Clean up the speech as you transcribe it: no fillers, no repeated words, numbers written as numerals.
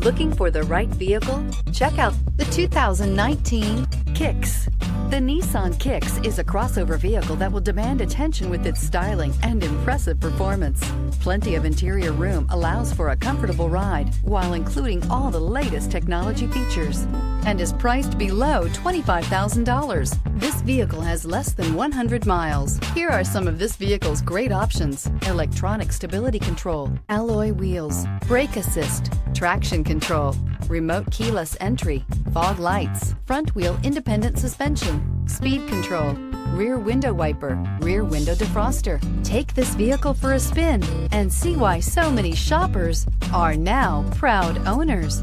Looking for the right vehicle? Check out the 2019 Kicks. The Nissan Kicks is a crossover vehicle that will demand attention with its styling and impressive performance. Plenty of interior room allows for a comfortable ride while including all the latest technology features and is priced below $25,000. This vehicle has less than 100 miles. Here are some of this vehicle's great options: electronic stability control, alloy wheels, brake assist, traction control, remote keyless entry, fog lights, front wheel independent suspension, speed control, rear window wiper, rear window defroster. Take this vehicle for a spin and see why so many shoppers are now proud owners.